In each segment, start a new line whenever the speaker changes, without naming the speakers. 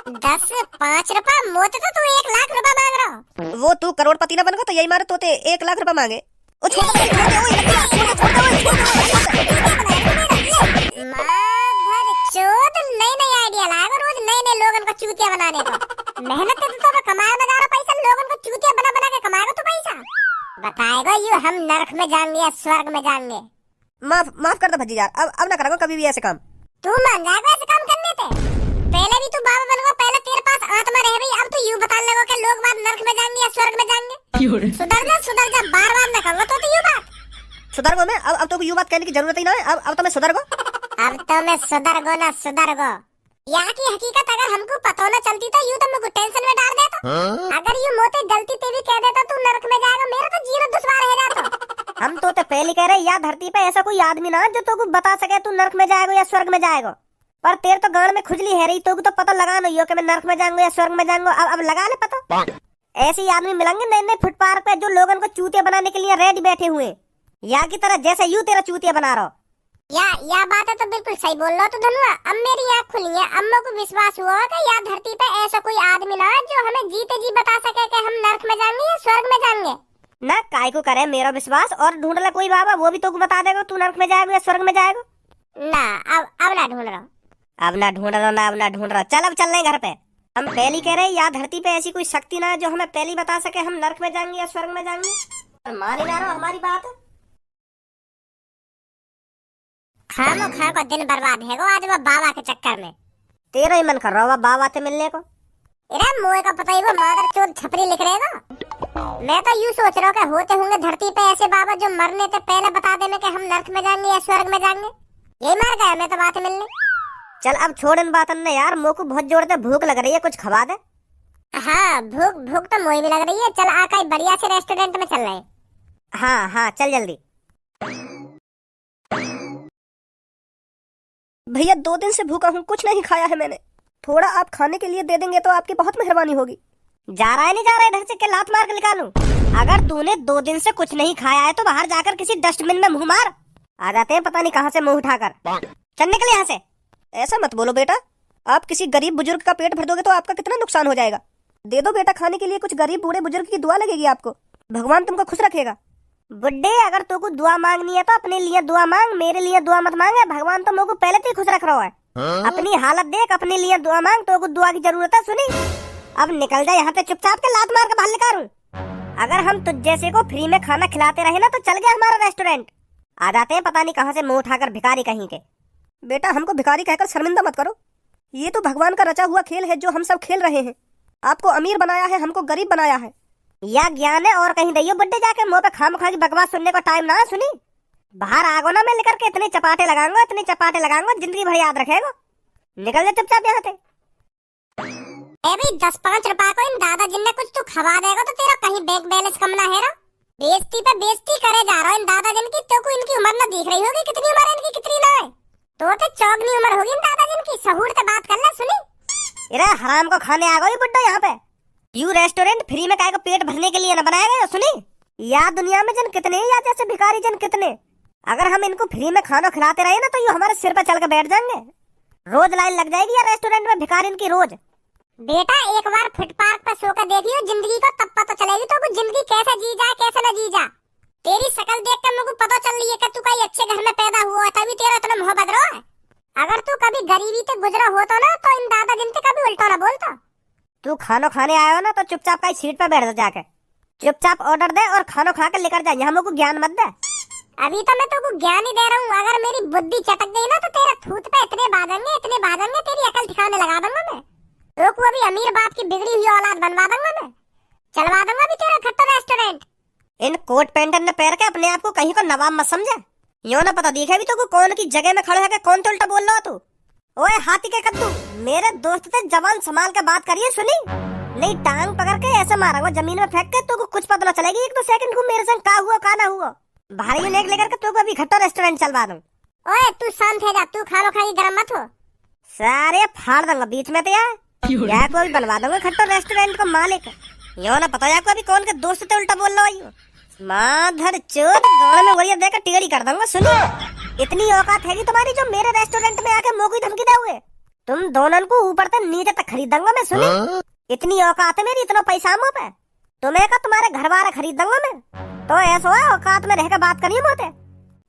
10 5 रुपया मोते तो तू 1 लाख रुपया मांग रहा हो।
वो तू करोड़पति ना बनेगा तो यही मारे तोते 1 लाख रुपया मांगे। ओ छोड़ दे, छोड़ दे, ओए, छोड़ दे।
माधर चोद नई नई आइडिया लाएगा रोज नए नए लोगन को चूतिया बनाने को। मेहनत से तो कमाया ना जा रहा पैसा, लोगन को चूतिया बना बना के कमाएगा तू पैसा। बताएगा यू हम नरक में जाएंगे या स्वर्ग में जाएंगे।
माफ कर दो भतीजा, अब ना करूंगा कभी भी ऐसे काम।
तू मान जाएगा ऐसे काम करने पे? पहले भी तू बाबा बनूंगा, पहले तेरे पास आत्मा रह गई, अब तू यूं बताने लगो कि लोग बात नरक में जाएंगे या स्वर्ग में जाएंगे। सुधर जा बार बार ना कहूंगा तो यूं बात।
सुधर गो मैं, अब तो यूं बात कहने की जरूरत ही ना है। अब तो मैं सुधर गो।
अब तो मैं सुधर गो ना सुधर गो। यहाँ की हकीकत अगर हमको पता न चलती तो यूं तो मुझको टेंशन में डाल देता। अगर यूं मोते गलती ते भी कह देता तू नरक में जाएगा, मेरा तो जीना दुश्वार है जाता।
हम तो पहले कह रहे या धरती पे ऐसा कोई आदमी ना जो तो बता सके तू नरक में जाएगा या स्वर्ग में जाएगा। पर तेरे तो गांड में खुजली है रही, तो तो पता लगा नहीं हो कि मैं नरक में जाऊंगा या स्वर्ग में जाऊंगा। अब लगा ले पता। ऐसे ही आदमी मिलेंगे नए नए फुटपाथ पे जो लोगों को चूतिया बनाने के लिए रेडी बैठे हुए, या की तरह जैसे यूं तेरा चूतिया बना रहा हो।
या बात है तो बिल्कुल सही बोल रहा तो धनुआ। अब मेरी आँख खुली है, अम्मा को विश्वास हुआ कि या धरती पे ऐसा कोई आदमी ना जो हमें जीते जी बता सके कि हम नरक में जाएंगे या स्वर्ग में जाएंगे।
ना काय को करे मेरा विश्वास, और ढूंढ ले कोई बाबा, वो भी तो बता देगा तू नरक में जाएगा या स्वर्ग में जाएगा।
ना अब ना ढूंढ रहा,
अब ना ढूंढ रहा। चल अब चल रहे घर पे। हम पहली कह रहे या धरती पे ऐसी कोई शक्ति ना है जो हमें पहली बता सके हम नरक में जाएंगे या स्वर्ग में जाएंगे। और मान ही ना रहा हमारी बात।
खामो खा को दिन बर्बाद है आज वो बाबा के चक्कर में।
तेरा ही मन कर रहा होगा बाबा से मिलने को।
अरे मोए का पता ही वो मादर चोद छपरी लिख रहेगा। मैं तो यूं सोच रहा हूँ कि होते होंगे धरती पे ऐसे बाबा जो मरने से पहले बता देने कि हम नरक में जाएंगे या स्वर्ग में जाएंगे। यही मर गया मैं तो बात मिलने।
चल अब छोड़ इन बातन ने यार, मोह को बहुत जोर से भूख लग रही है, कुछ खवा दे।
हाँ भूख तो मोए भी लग रही है। चल आका बढ़िया से रेस्टोरेंट में चल रहे।
हाँ चल जल्दी। भैया 2 दिन से भूखा हूँ, कुछ नहीं खाया है मैंने। थोड़ा आप खाने के लिए दे देंगे तो आपकी बहुत मेहरबानी होगी। जा रहा है नहीं जा रहा है इधर से के लात मार के निकालूं? अगर तूने 2 दिन से कुछ नहीं खाया है तो बाहर जाकर किसी डस्टबिन में मुंह मार। आ जाते हैं पता नहीं कहाँ से मुंह उठाकर। चल निकल यहाँ से। ऐसा मत बोलो बेटा, आप किसी गरीब बुजुर्ग का पेट भर दोगे तो आपका कितना नुकसान हो जाएगा। दे दो बेटा खाने के लिए कुछ, गरीब बूढ़े बुजुर्ग की दुआ लगेगी आपको, भगवान तुमको खुश रखेगा। बुड्ढे अगर तू को दुआ मांगनी है तो अपने लिए दुआ मांग, मेरे लिए दुआ मत मांगे। भगवान तो मुझको पहले से ही खुश रख रहा है। अपनी हालत देख, अपने लिए दुआ मांग, तो को दुआ की जरूरत है। सुनी अब निकल जा यहाँ से चुपचाप के, लात मार के बाहर निकालूं। अगर हम तुझ जैसे को फ्री में खाना खिलाते रहे ना तो चल गया हमारा रेस्टोरेंट। आ जाते हैं पता नहीं कहाँ से मुंह उठाकर भिखारी कहीं के। बेटा हमको भिखारी कहकर शर्मिंदा मत करो, ये तो भगवान का रचा हुआ खेल है जो हम सब खेल रहे हैं। आपको अमीर बनाया है, हमको गरीब बनाया है। या ज्ञान है और कहीं दैयो बुड्ढे जाके मुंह पे खामखा की बकवास सुनने को टाइम ना है। सुनी बाहर आगो ना, मैं लेकर के इतने चपाटे लगाऊंगा जिंदगी भर याद रखेगा। निकल जा चुपचाप यहाँ से।
10-5 रुपए को इन दादा जिन ने कुछ तू खवा देगा तो तेरा कहीं बैंक बैलेंस कम ना है ना। बेइज्जती पे बेइज्जती करे जा रहा है इन दादा जिन की। तो को इनकी उम्र ना दिख रही होगी, कितनी उम्र है इनकी कितनी ना है। तो चौगनी उम्र होगी इन दादा जिन की। सहूर से बात कर ले। सुनी
इरा हराम को खाने आ गई बुड्ढा यहाँ पे। यू रेस्टोरेंट फ्री में काय को पेट भरने के लिए न बनाया गया। सुनी या दुनिया में जन कितने या जैसे भिखारी जन कितने। अगर हम इनको फ्री में खाना खिलाते रहे ना तो ये हमारे सिर पे चल के बैठ जाएंगे। रोज लाइन लग जाएगी यार रेस्टोरेंट में भिखारी की रोज।
बेटा एक बार फुटपाथ पे सो कर देखियो जिंदगी को, तब पता चलेगी तो जिंदगी कैसे जी जा कैसे न जी जा। तेरी शक्ल देख कर मुझे पता चल रही है कि तू कहीं अच्छे घर में पैदा हुआ है, तभी तेरा इतना मोहब्बत रहा है। अगर तू कभी गरीबी से गुजरा होता ना तो इन दादा जिन से कभी उल्टा ना बोलता।
तू खाना खाने आया हो ना तो चुपचाप का सीट पे बैठ जा जाके। चुपचाप ऑर्डर दे और खाना खा के लेकर जा, यहाँ मुझको ज्ञान मत दे।
अभी तो मैं तुमको ज्ञान ही दे रहा हूँ। अगर मेरी बुद्धि चटक गई ना तो तेरा थूत पे इतने बाजेंगे तेरी अकल ठिकाने लगा दूंगा मैं। तो को अभी अमीर बाप की बिगड़ी हुई औलाद बनवा दूंगा मैं। चलवा दूंगा अभी तेरा खट्टा रेस्टोरेंट।
इन कोट पैंटन ने पैर के अपने आप को कहीं को नवाब मत समझे। यो ना पता दिखे भी तो कौन की जगह में खड़े है, कौन तो उल्टा बोल रहा तू। ओए हाथी के कद्दू, मेरे दोस्त से जवान संभाल के बात करिए। सुनी नहीं टांग पकड़ के ऐसे मारूंगा जमीन में फेंक के, तो कुछ पता न चलेगी एक 2 सेकंड को मेरे संग का हुआ का ना हुआ। भाई ने लेकर के तो अभी खट्टा रेस्टोरेंट चलवा दूं।
ओए तू शांत हो जा, तू खालो खाई गरम मत हो।
सारे फाड़ दूंगा बीच में तो यार कोई बनवा दूंगा खट्टा रेस्टोरेंट का मालिक। यो ना पता को अभी कौन के दोस्त से उल्टा बोल रहा है। माधर चोद गाँव में वही देकर टिगड़ी कर दूंगा। सुनो इतनी औकात है तुम्हारी जो मेरे रेस्टोरेंट में आके मुंह की धमकी दोगे। तुम दोनों को ऊपर से नीचे तक खरीदूंगा मैं, सुनी? इतनी औकात है मेरी, इतना पैसा मुँह पे। तुम्हें का तुम्हारे घर वाले खरीदूंगा मैं। तो ऐसा है औकात में रहकर बात करिए मोते।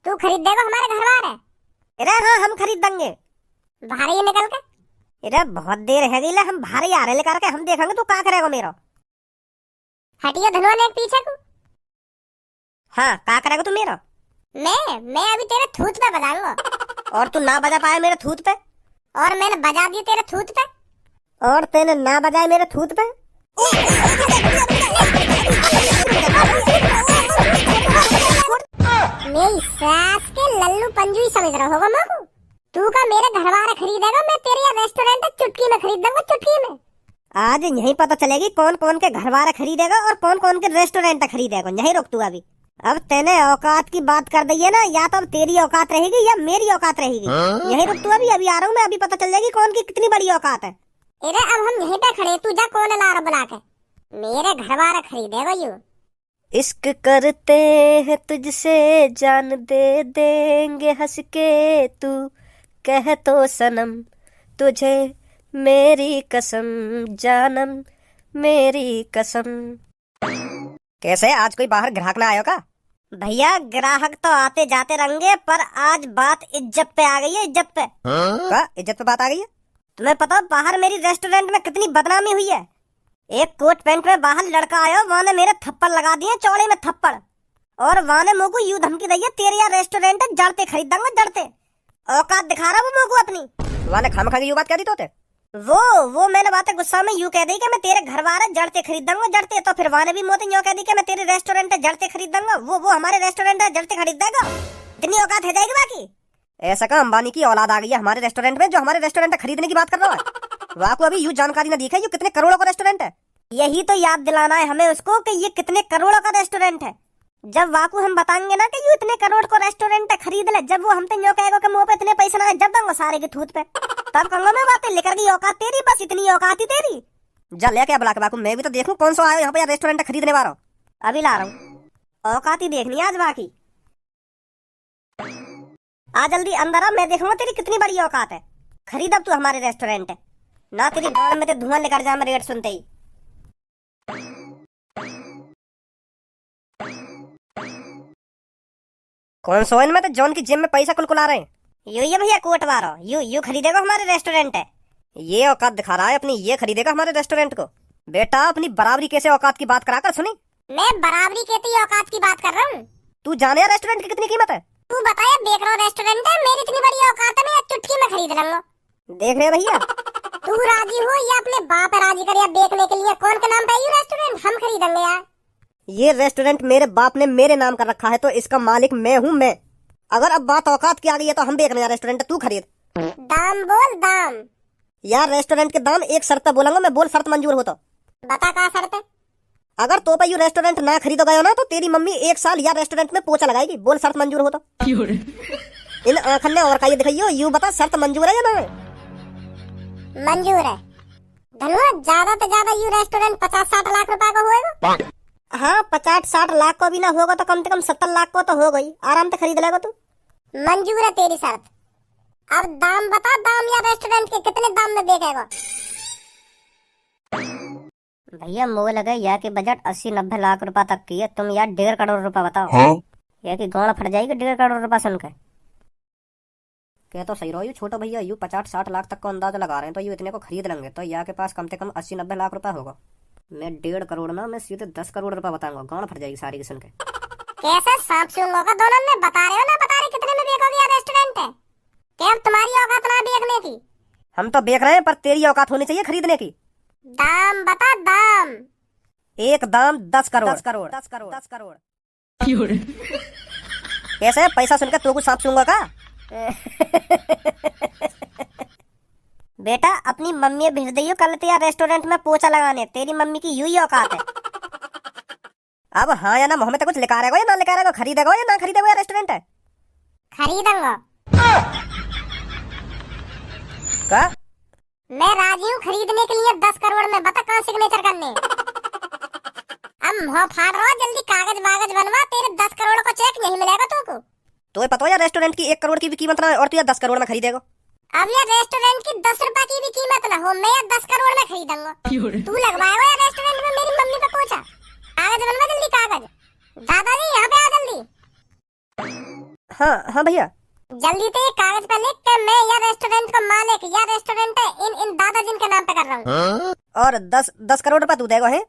तू खरीद देगा हमारे घर वाले?
अरे हाँ, हम खरीद देंगे।
बाहर ही निकल के।
अरे बहुत देर है गई, हम भारी आ रहे लेकर के, हम देखेंगे तू क्या करेगा मेरा।
हटियो धनवान एक पीछे को।
हाँ, क्या करेगा तू मेरा?
मैं अभी तेरे थूत पे बजाऊंगा।
और तू ना बजा पाए मेरे थूत पे?
और मैंने बजा दी तेरे थूत पे।
और तेने ना बजाए मेरे थूत पे?
मेरी सास के लल्लू पंजू ही समझ रहा होगा माँ को। तू का मेरे घर वाले खरीदेगा, मैं तेरे रेस्टोरेंट तक चुटकी में खरीद दूंगा, चुटकी में।
आज यही पता चलेगी कौन कौन के घर वाले खरीदेगा और कौन कौन के रेस्टोरेंट तक खरीदेगा। यही रुक तू अभी। अब तेने औकात की बात कर दी है ना, या तो अब तेरी औकात रहेगी या मेरी औकात रहेगी। यही रुक तू अभी आ रहा हूँ मैं, अभी पता चल जाएगी कौन की कितनी बड़ी औकात है।
अरे अब हम यहीं पे खड़े, तू जा कौन ला रहा बुला के। मेरे घर वाले खरीदेगा यू।
इश्क करते हैं तुझसे जान दे देंगे हंस के, तू कह तो सनम तुझे मेरी कसम, जानम मेरी कसम। कैसे आज कोई बाहर ग्राहक ना आयो का? भैया ग्राहक तो आते जाते रहेंगे, पर आज बात इज्जत पे आ गई है, इज्जत पे। का इज्जत पे बात आ गई है? तुम्हें पता बाहर मेरी रेस्टोरेंट में कितनी बदनामी हुई है। एक कोट पैंट में बाहर लड़का आया, वहाँ ने मेरे थप्पड़ लगा दिए, चौड़े में थप्पड़। और वहाँ ने मुझको यूं धमकी दी है, तेरे यहाँ रेस्टोरेंट है, जड़ते खरीद दूंगा, जड़ते। औकात दिखा रहा वो मुझको अपनी। वहाँ ने खाम खा यूं बात कह दी तो वो मैंने बातें गुस्सा में यूं कह दी कि मैं तेरे घर वाले जड़ते खरीद दूंगा, जड़ते। तो फिर वहाँ ने भी मोते यूं कह दी कि मैं तेरे रेस्टोरेंट है जड़ते खरीद दूंगा, वो हमारे रेस्टोरेंट है जड़ते खरीद देगा। इतनी औकात है जाएगी बाकी। ऐसा का अंबानी की औलाद आ गई है हमारे रेस्टोरेंट में, जो हमारे रेस्टोरेंट खरीदने की बात कर रहा है। वाह को अभी यूं जानकारी न दी है, ये कितने करोड़ों का रेस्टोरेंट है। यही तो याद दिलाना है हमें उसको कि ये कितने करोड़ों का रेस्टोरेंट है। जब वाकू हम बताएंगे ना कि ये इतने करोड़ को रेस्टोरेंट है, खरीद ले, जब वो हमसे यूं कहेगा कि मुंह पे इतने पैसे ना है, जब दूंगा सारे के थूत पे, तब कहूंगा मैं बातें लेकर गई। औकात तेरी, बस इतनी औकात ही तेरी। जा ले क्या बुला के बाकू, मैं भी तो देखूं कौन सा आया यहाँ पे रेस्टोरेंट खरीदने वाला। अभी ला रहा हूँ, औकात ही देखनी आज बाकी। आ जल्दी अंदर आ, मैं देखूंगा तेरी कितनी बड़ी औकात है। खरीद अब तू हमारे रेस्टोरेंट है ना, तेरी गाड़ में तो धुआं लेकर जा मैं रेट सुनते ही। कौन सोइन में तो जॉन की जेब में पैसा कुलकुला रहे हैं। यू ये भैया कोट वाला, यू खरीदेगा हमारे रेस्टोरेंट है। ये औकात दिखा रहा है अपनी, ये खरीदेगा हमारे रेस्टोरेंट को। बेटा अपनी बराबरी कैसे औकात की बात करा कर सुनी।
मैं बराबरी कहती औकात की बात कर रहा हूँ।
तू जाने रेस्टोरेंट की कितनी कीमत है?
तू बताया बेकरो रेस्टोरेंट है, मेरी इतनी बड़ी औकात है, मैं चुटकी में खरीद लूंगा।
देख रहे भैया,
तू राजी हो या अपने बाप राजी कर, या बेचने के लिए कौन के नाम पे ये रेस्टोरेंट हम खरीदेंगे यार।
ये रेस्टोरेंट मेरे बाप ने मेरे नाम कर रखा है, तो इसका मालिक मैं हूँ मैं। अगर अब बात औकात की आ गई है तो हम बेच रहे हैं रेस्टोरेंट, तू खरीद।
दाम बोल दाम।
यार रेस्टोरेंट के दाम एक शर्त बोलूंगा मैं, बोल शर्त मंजूर हो तो
बता का शर्त है।
अगर तो यू रेस्टोरेंट ना खरीदोगा ना तो तेरी मम्मी 1 साल या रेस्टोरेंट में पोछा लगाएगी, बोल शर्त मंजूर हो तो। इन आंखन ने और का ये दिखाइयो, यू बता शर्त मंजूर है या ना?
मंजूर है। धनुआ ज्यादा से ज्यादा यू रेस्टोरेंट 50-60 लाख रुपए का होएगा।
हाँ 50-60 लाख को भी ना होगा तो कम से कम 70 लाख को तो हो गई, आराम से खरीद लेगा तू।
मंजूर है तेरी शर्त। अब दाम बता, दाम या रेस्टोरेंट के कितने दाम में बेचेगा?
भैया मुझे लगा यहाँ की बजट 80-90 लाख रुपए तक की है, तुम यार 1.5 करोड़ रुपए बताओ।
हाँ?
यह की गाड़ फट जाएगी 1.5 करोड़ रुपए सुन के। क्या तो सही रहो, यू छोटा भैया यू 50-60 लाख तक का अंदाजा लगा रहे हैं, तो यू इतने को खरीद लेंगे तो यहाँ के पास कम से कम 80-90 लाख रुपए होगा। मैं 1.5 करोड़ ना, मैं सीधे 10 करोड़ रुपए बताऊंगा, गाड़ फट जाएगी सारी की सुन के।
कैसे सांप सूंघों का दोनों में बता रहे हो ना, बता रहे कितने में बेचोगे यार रेस्टोरेंट है? क्या तुम्हारी औकात ना बेचने की?
हम तो बेच रहे हैं, पर तेरी औकात होनी चाहिए खरीदने की।
दाम बता दाम।
एक दाम 10 करोड़। 10 करोड़ 10 करोड़ 10 करोड़। कैसे पैसा सुनकर तू कुछ सांप सूंघा का? बेटा अपनी मम्मी भेज दियो कल तेरा रेस्टोरेंट में पोछा लगाने, तेरी मम्मी की यूं ही औकात है। अब हाँ या ना मुँह में तो कुछ लिखा रहेगा या ना लिखा रहेगा, खरीदेगा या ना खरीदेगा रेस्टोरेंट है?
खरीदूंगा।
का?
मैं राजी हूँ खरीदने के लिए 10 करोड़ में, बता कहाँ सिग्नेचर करने। अब मुँह फाड़ रहा, जल्दी कागज बागज बनवा, तेरे 10 करोड़ का चेक नहीं मिलेगा तुमको।
तो पता है रेस्टोरेंट की 1 करोड़ की भी कीमत ना है और तू यार 10 करोड़ में खरीदेगा।
अब यार रेस्टोरेंट की 10 रुपए की भी कीमत ना हो, मैं 10 करोड़ में खरीदूंगा। तू लगवाएगा यार रेस्टोरेंट में मेरी मम्मी पे पोछा? कागज बनवा जल्दी कागज। दादाजी यहाँ पे आ जल्दी।
हाँ हाँ भैया।
जल्दी से ये कागज पे लिख के मैं यह रेस्टोरेंट का मालिक, यह रेस्टोरेंट है इन दादाजी के नाम पे कर रहा हूँ।
और 10 करोड़ रुपए तू देगा है?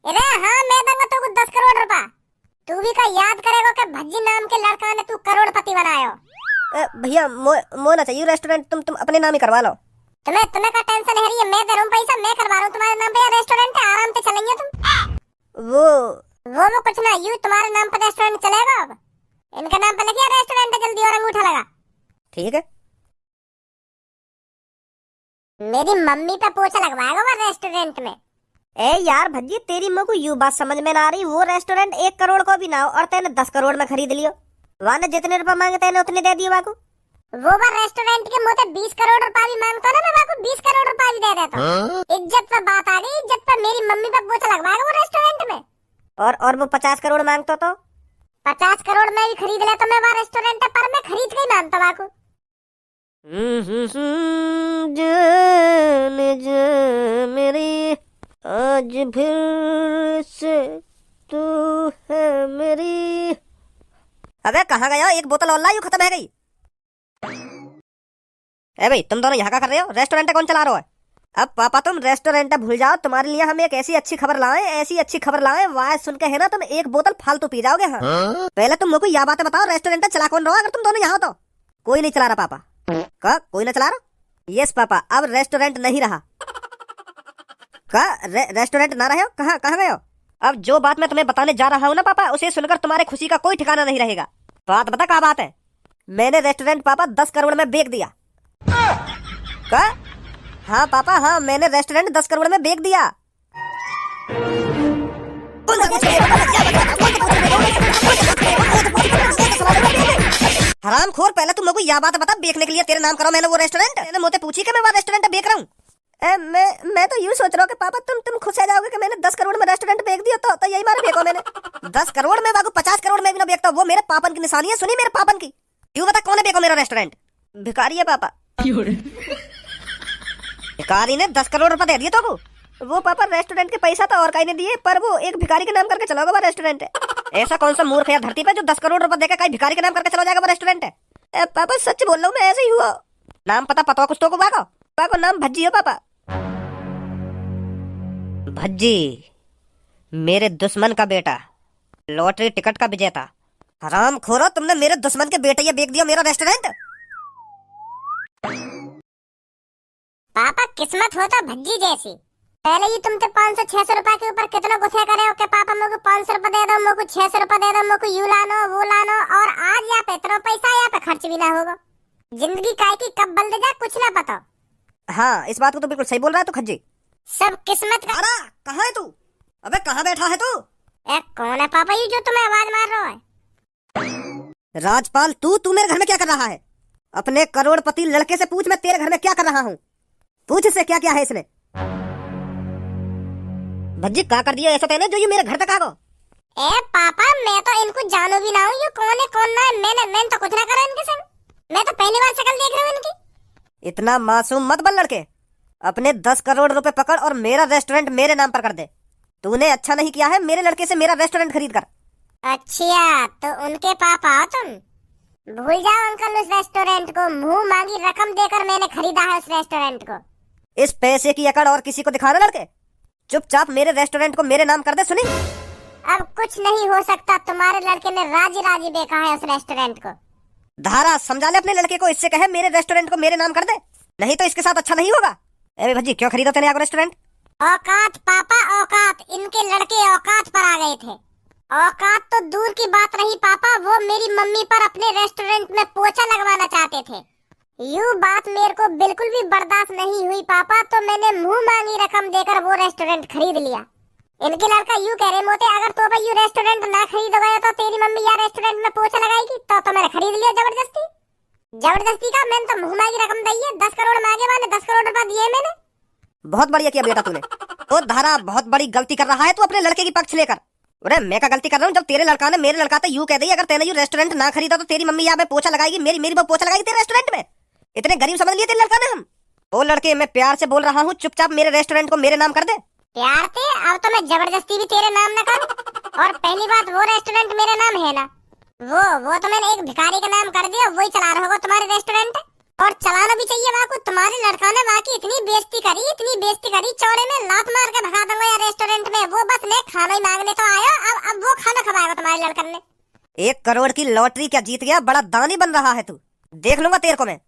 अरे हाँ मैं दूंगा तो 10 करोड़ रुपए। तू भी का याद करेगा कि भज्जी नाम के लड़का ने तू करोड़पति बनाया हो।
भैया मो ना चाहिए रेस्टोरेंट, तुम अपने नाम ही करवा लो।
तुम्हें का टेंशन है, ये मैं दे रहा हूँ पैसा, मैं करवा रहा हूँ तुम्हारे नाम पे रेस्टोरेंट है, आराम से चलेंगे तुम। वो कुछ ना, यूं तुम्हारे नाम पर रेस्टोरेंट चलेगा। अब इनका नाम पे लिखिए रेस्टोरेंट जल्दी और अंगूठा लगा।
ठीक है।
मेरी मम्मी पे पोछा लगवाएगा वो रेस्टोरेंट में।
ए यार भज्जी तेरी मुँह को यूं बात समझ में ना आ रही, वो रेस्टोरेंट 1 करोड़ को भी ना हो और तेने 10 करोड़ में खरीद लियो। वहाँ ने जितने रुपए मांगे तेने उतने दे दिए वाको।
वो बार रेस्टोरेंट के मुँह 20 करोड़ रुपए भी मांगता ना, मैं वाको 20 करोड़ रुपए भी दे देता हूँ। इज्जत पे बात आ गई, इज्जत पे मेरी मम्मी पे पोछा लगवाएगा वो रेस्टोरेंट में।
और वो 50 करोड़ मांगता तो
50 करोड़ में भी खरीद लेता मैं वो रेस्टोरेंट, पर मैं खरीद के ही मानता वाको।
जान मेरी आज फिर से तू है मेरी। अबे कहाँ गया? एक बोतल और लाई, खत्म है गई। ए भाई तुम दोनों यहाँ क्या कर रहे हो? रेस्टोरेंट कौन चला रहा है? अब पापा तुम रेस्टोरेंट भूल जाओ, तुम्हारे लिए हम एक ऐसी अच्छी खबर लाए, ऐसी अच्छी खबर लाए, वाह सुन के है ना तुम 1 बोतल फालतू पी जाओगे। हाँ पहले तुम मुझको यह बातें बताओ, रेस्टोरेंट चला कौन रहा? अगर तुम दोनों यहाँ तो कोई नहीं चला रहा पापा। का कोई ना चला रहा? यस पापा, अब रेस्टोरेंट नहीं रहा। का रेस्टोरेंट ना रहे हो? कहाँ गए हो? अब जो बात मैं तुम्हें बताने जा रहा हूँ ना पापा, उसे सुनकर तुम्हारे खुशी का कोई ठिकाना नहीं रहेगा। बात बता क्या बात है? मैंने रेस्टोरेंट पापा 10 करोड़ में बेच दिया। का? हाँ पापा हाँ, मैंने रेस्टोरेंट 10 करोड़ में बेच दिया। हरामखोर, पहले तुम मुझे यह बात बता, बेचने के लिए तेरे नाम करो मैंने वो रेस्टोरेंट? मैंने मुझे पूछी कि मैं वो रेस्टोरेंट बेच रहा हूँ। मैं तो यूं सोच रहा हूँ कि पापा तुम खुश हो जाओगे कि मैंने 10 करोड़ में रेस्टोरेंट बेच दिया, तो यही मारे बेचो मैंने। 10 करोड़ में बागू 50 करोड़ में भी ना बेचता, वो मेरे पापन की निशानी है। सुनी मेरे पापन की। क्यों बता कौन है बेचो मेरा रेस्टोरेंट? भिखारी है पापा। भिखारी ने 10 करोड़ रुपए दे दिए तो वो पापा रेस्टोरेंट के पैसा तो और कहीं नहीं दिए, पर वो एक भिखारी के नाम करके चलाओगे वो रेस्टोरेंट है। ऐसा कौन सा मूर्ख है धरती पे जो 10 करोड़ रुपए देकर कहीं भिखारी के नाम करके चला जाएगा वो रेस्टोरेंट है? पापा सच बोल रहा हूँ मैं, ऐसे ही हुआ। नाम पता कुछ तो को बागो? पापा नाम भज्जी हो पापा। भज्जी मेरे दुश्मन का बेटा, लॉटरी टिकट का विजेता। हरामखोरो, तुमने मेरे दुश्मन के बेटे ये बेच दिया मेरा रेस्टोरेंट।
पापा किस्मत होता भज्जी जैसी। पहले ही तुम तो 500-600 रुपए के ऊपर कितना गुस्सा करे हो कि पापा मुझे 500 रुपए दे दो, मुझे 600 रुपए दे दो, मुझे यू लानो वो लानो, और आज यहाँ पे इतना पैसा यहाँ पे खर्च भी ना होगा। जिंदगी काय की कब बदल जाए कुछ ना पता।
हाँ इस बात को तो बिल्कुल सही बोल रहा है तू खज्जी।
सब किस्मत का।
अरे कहाँ है तू? अबे कहाँ बैठा है तू?
कौन है पापा ये जो तुम्हें आवाज मार रहा है?
राजपाल तू मेरे घर में क्या कर रहा है? अपने करोड़पति लड़के से पूछ मैं तेरे घर में क्या कर रहा हूँ। पूछ इससे क्या है इसने। भज्जी क्या कर दिया ऐसा तेने जो ये मेरे घर तक आ गो?
पापा मैं तो इनको जानू भी ना हूँ, ये कौन है कौन ना है। मैंने तो कुछ ना करा इनके संग, मैं तो पहली बार शक्ल देख रहा हूँ इनकी।
इतना मासूम मत बन लड़के, अपने 10 करोड़ रुपए पकड़ और मेरा रेस्टोरेंट मेरे नाम पर कर दे। तूने अच्छा नहीं किया है, मेरे लड़के से मेरा रेस्टोरेंट खरीद कर।
अच्छा तो उनके पापा हो तुम? भूल जाओ अंकल उस रेस्टोरेंट को, मुंह मांगी रकम देकर मैंने खरीदा है उस रेस्टोरेंट को।
इस पैसे की अकड़ और किसी को दिखाना लड़के, चुपचाप मेरे रेस्टोरेंट को मेरे नाम कर दे। सुनी
अब कुछ नहीं हो सकता, तुम्हारे लड़के ने राजी बेचा है उस रेस्टोरेंट को।
धारा समझा ले अपने लड़के को, इससे कहे मेरे रेस्टोरेंट को मेरे नाम कर दे, नहीं तो इसके साथ अच्छा नहीं होगा। अरे भज्जी क्यों खरीदा तेने रेस्टोरेंट?
औकात पापा औकात, इनके लड़के औकात पर आ गए थे। औकात तो दूर की बात रही पापा, वो मेरी मम्मी पर अपने रेस्टोरेंट में पोछा लगवाना चाहते थे। यूं बात मेरे को बिल्कुल भी बर्दाश्त नहीं हुई पापा, तो मैंने मुंह मांगी रकम देकर वो रेस्टोरेंट खरीद लिया। इनके लड़का यूं कह रहे मोते, अगर तो भाई यू रेस्टोरेंट ना खरीदोगे तो तेरी मम्मी यार रेस्टोरेंट में पोछा लगाएगी, तो मैंने खरीद लिया जबरदस्ती का। मैंने तो मुंह मांगी रकम दी है, 10 करोड़ मांगे मैंने, 10 करोड़ रुपए दिए मैंने।
बहुत बढ़िया किया बेटा तूने। तो धारा बहुत बड़ी गलती कर रहा है तू अपने लड़के की पक्ष लेकर। अरे मैं क्या गलती कर रहा हूँ? जब तेरे लड़का ने मेरे लड़का तो यूं कह दी अगर तेने यू रेस्टोरेंट ना खरीदा तो तेरी मम्मी यहाँ पे पोछा लगाएगी, मेरी बहू पोछा लगाएगी तेरे रेस्टोरेंट में। इतने गरीब समझ लिए तेरे लड़का ने हम? ओ लड़के, मैं प्यार से बोल रहा हूँ, चुपचाप मेरे रेस्टोरेंट को मेरे नाम कर दे।
प्यार से? अब तो मैं जबरदस्ती भी तेरे नाम न करूं। और पहली बात, वो रेस्टोरेंट मेरे नाम है ना। वो तो मैंने एक भिखारी का नाम कर दिया, वही चला रहा होगा तुम्हारे रेस्टोरेंट। और चलाना भी चाहिए वहाँ को। तुम्हारे लड़का ने वहाँ की इतनी बेइज्जती करी, चौड़े में लात मार के भगा दूंगा यार रेस्टोरेंट में। वो बस ले खाना ही मांगने तो आया, अब वो खाना खवाएगा तुम्हारे लड़कन ने।
1 करोड़ की लॉटरी क्या जीत गया, बड़ा दानी बन रहा है तू। देख लूंगा तेरे को मैं।